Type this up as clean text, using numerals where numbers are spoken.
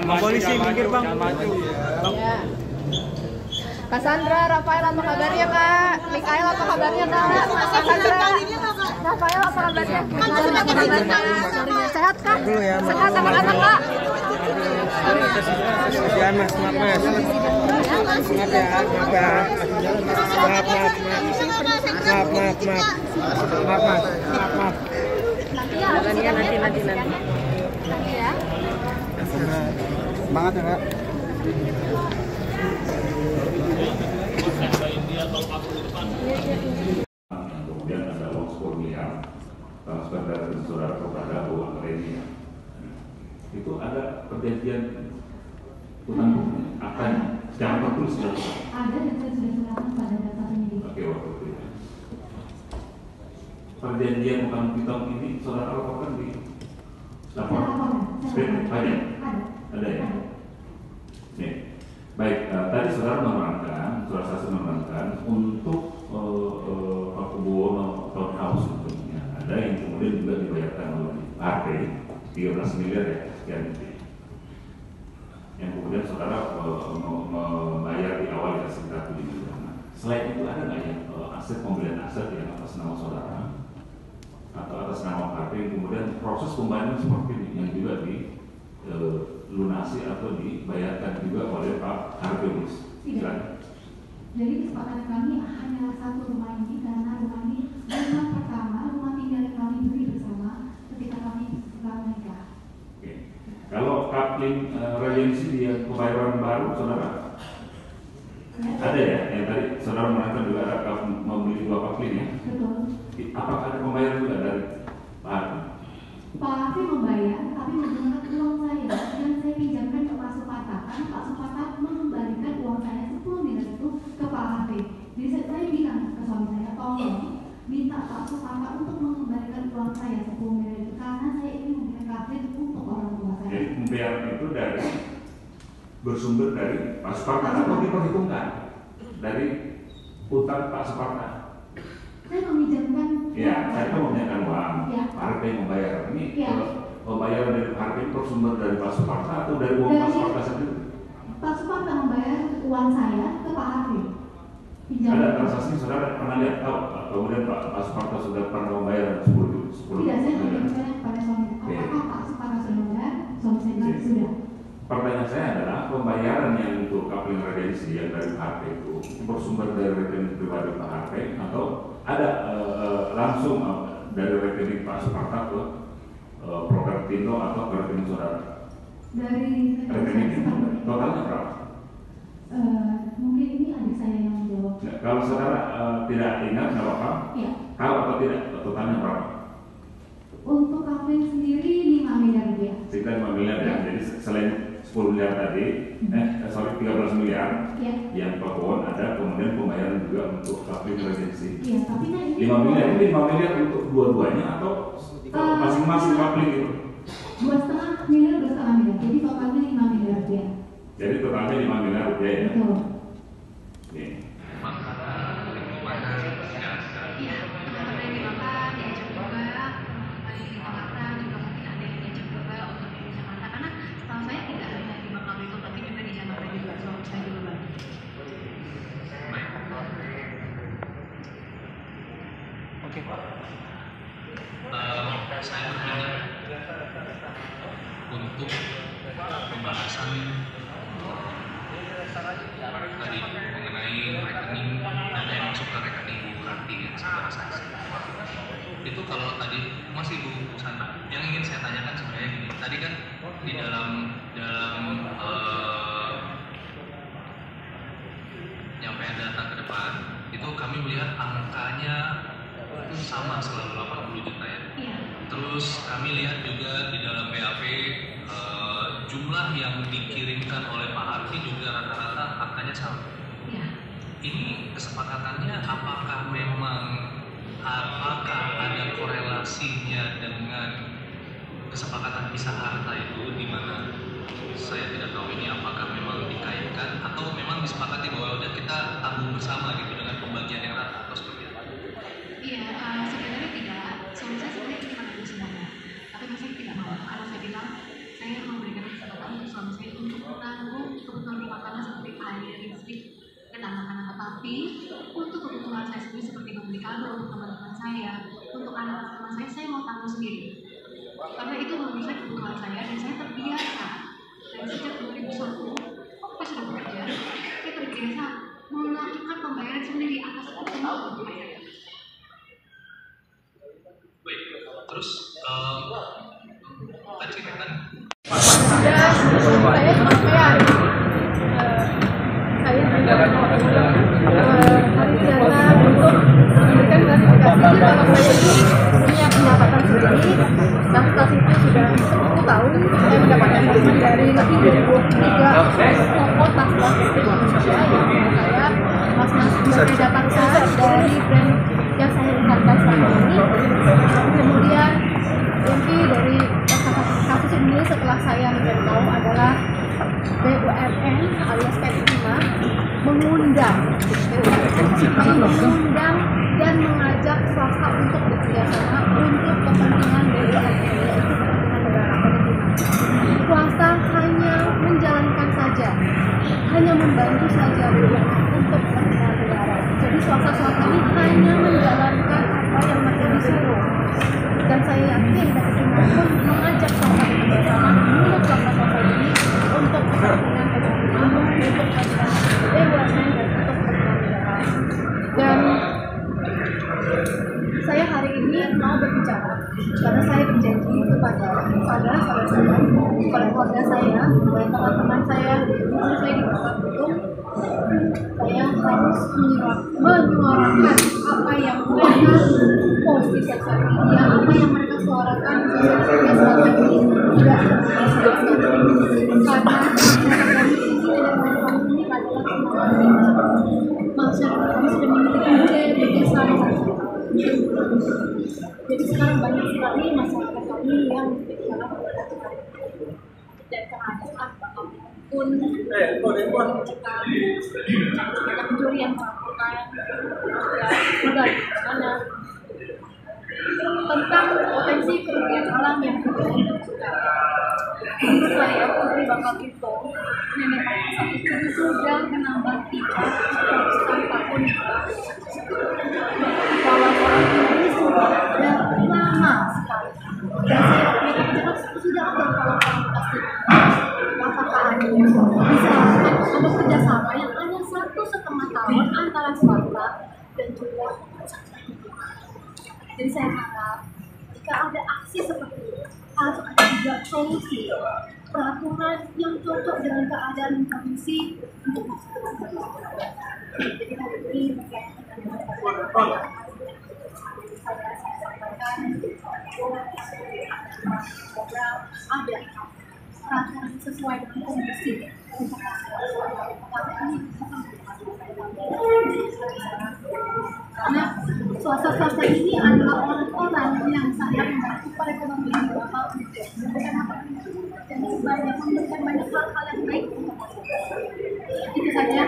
Bang, polisi minggir bang. Ya. Cassandra, Rafael apa kabarnya kak? Mikael apa kabarnya kak? Cassandra, Rafael apa kabarnya? Sehat kak? Sehat anak-anak kak? Ya mas, maaf mas. Maaf ya, maaf ya. Maaf mas. Nanti ya. Nanti. Nanti ya. Semangat ya kak. Kemudian ada uang 10 miliar transfer dari saudara kepada uang Renia. Itu ada perjanjian utang budi akan secara tertulis dilakukan. Ada dan saya sudah serahkan pada data penyidik. Oke, waktu itu. Perjanjian utang piutang ini saudara laporkan di laporan. Banyak. Ada ya. Nih. Baik, tadi saudara menerangkan, saudara saksi menerangkan untuk Pak Kubono townhouse tentunya ada yang kemudian juga dibayarkan oleh RT 13 miliar ya sekian itu. Yang kemudian saudara membayar di awal ya sekitar 7 juta. Selain itu ada nggak yang aset pembelian aset yang atas nama saudara atau atas nama RT yang kemudian proses pembayaran seperti ini yang juga di lunasi atau dibayarkan juga oleh Pak Argeus. Tidak. Jadi kesepakatan kami hanya satu rumah ini karena rumah ini rumah pertama, rumah tinggal yang kami beli bersama ketika kami setelah menikah. Oke. Kalau coupling regency di pembayaran baru, saudara ada ya? Yang tadi saudara mengatakan juga ada membeli 2 coupling ya? Betul. Apakah ada pembayaran juga dari Pak Argeus? Pak Hafi membayar, tapi menggunakan uang saya yang saya pinjamkan ke Pak Supata. Karena Pak Supata mengembalikan uang saya 10 miliar itu ke Pak Hafi. Jadi saya bilang ke suami saya, tolong minta Pak Supata untuk mengembalikan uang saya 10 miliar itu karena saya ingin memberikan kredit untuk orang tua saya. Jadi pembayaran itu dari bersumber dari Pak Supata atau diperhitungkan dari utang Pak Supata? Saya meminjamkan. Ya, saya kan meminjamkan uang. Ya. Pak Harpe yang membayar. Ini Ya. pembayaran dari Pak Harpe bersumber dari Pak Suparta atau dari uang Pak Suparta sendiri? Pak Supata membayar uang saya ke Pak Hafi. Ada transaksi saudara pernah lihat tahu? Kemudian Pak Suparta sudah pernah membayar 10 Tidak, saya miliar. mengingatkan kepada suami. Apakah Pak Supata sudah membayar? Suami saya bilang sudah. Pertanyaan saya adalah pembayaran yang untuk coupling regency yang dari Pak Harpe itu bersumber dari rekening pribadi Pak Harpe atau ada langsung dari rekening Pak Suparta ke Propertindo atau ke rekening saudara? Dari Rekening itu totalnya berapa? mungkin ini adik saya yang menjawab. Nah, kalau saudara tidak ingat nggak apa-apa. Ya. Kalau atau tidak totalnya berapa? Untuk kapling sendiri 5 miliar rupiah. Sekitar 5 miliar ya. Jadi selain 10 miliar tadi, 13 miliar Ya. yang Pak Won ada, kemudian pembayaran juga untuk coupling regency. Iya, tapi kan ini 5 miliar ini 5 miliar untuk dua-duanya atau masing-masing coupling itu? 2,5 miliar, 2,5 miliar. Jadi totalnya 5 miliar rupiah. Jadi totalnya 5 miliar rupiah ya. Betul. Oke. Iya, pernah dimakan, diajak juga, kembali di Jakarta juga mungkin ada yang diajak juga untuk di Jakarta karena setahu saya tidak hanya di Bangka Belitung tapi juga di Jakarta juga, suami saya juga banyak. Oke. Saya berminat untuk pembahasan tadi mengenai rekening dana yang masuk ke rekening Bu Karti yang saudara saksi. Itu kalau tadi masih Bu Sandra, yang ingin saya tanyakan sebenarnya gini. Tadi kan di dalam penyampaian data ke depan itu kami melihat angkanya sama selalu 80 juta ya. Iya. Terus kami lihat juga di dalam BAP jumlah yang dikirimkan oleh Pak Harfi juga rata-rata angkanya sama. Iya. Ini kesepakatannya apakah ada korelasinya dengan kesepakatan pisah harta itu, di mana saya tidak tahu ini apakah memang dikaitkan atau memang disepakati bahwa udah kita tanggung bersama gitu dengan pembagian yang rata atau seperti apa? Iya, sebenarnya tidak. Suami saya sebenarnya ingin menanggung semuanya, tapi saya tidak mau. Karena saya bilang saya memberikan kesempatan untuk suami saya dan anak-anak, tetapi untuk kebutuhan saya sendiri seperti membeli kado untuk teman-teman saya, untuk anak-anak saya mau tanggung sendiri. Karena itu menurut saya kebutuhan saya dan saya terbiasa. Dari sejak 2001, saya sudah bekerja, saya terbiasa melakukan pembayaran sendiri atas semua kebutuhan saya. Baik, terus Pak ceritakan. Saya kecapean. Saya juga hari biasa untuk memberikan klarifikasi kalau saya ini punya pendapatan sendiri. Dan setelah itu sudah 10 tahun saya mendapatkan gaji dari lebih dari 23 toko tas-tas di Indonesia yang saya masing-masing dapatkan dari brand yang saya lihatkan selama ini. Kemudian inti dari kasus ini setelah saya mencari tahu adalah BUMN alias PT5 mengundang dan mengajak swasta untuk bekerjasama untuk kepentingan BUMN, yaitu kepentingan negara PT5. Swasta hanya menjalankan saja, hanya membantu saja BUMN untuk kepentingan negara. Jadi swasta-swasta ini hanya menjalankan apa yang mereka disuruh. Dan saya yakin PT5 pun mengajak swasta bekerjasama menurut swasta-swasta ini untuk kepentingan ekonomi, untuk kepentingan BUMN dan untuk kepentingan negara. Dan saya hari ini mau berbicara karena saya berjanji kepada saudara-saudara saya, kepada keluarga saya, kepada teman-teman saya, guru saya di Bapak Gedung, saya harus menyuarakan apa yang mereka post di sosial media, apa yang mereka suarakan di sosial media selama ini tidak karena kami ini adalah masyarakat kami sudah memiliki budaya bekerjasama. Jadi sekarang banyak sekali masyarakat kami yang berbicara dan keadaan pun pencurian melakukan bagaimana tentang potensi kerugian alam yang terjadi. Menurut saya, Putri Bangka Belitung, nenek bangsa itu sudah menambah 300 tahun bahwa orang ini sudah lama sekali. Dan saya pikir sudah ada kalau komunikasi. Apakah ada kerjasama yang hanya 1,5 tahun antara swasta dan juga jadi saya harap jika ada aksi seperti ini harus ada juga solusi peraturan yang cocok dengan keadaan kondisi untuk masyarakat. Jadi hari ini berkaitan dengan saya sampaikan program ada peraturan sesuai dengan kondisi untuk masyarakat. Karena swasta-swasta ini adalah orang-orang yang sangat membantu perekonomian global dan memberikan banyak hal-hal yang baik untuk masyarakat. Itu saja.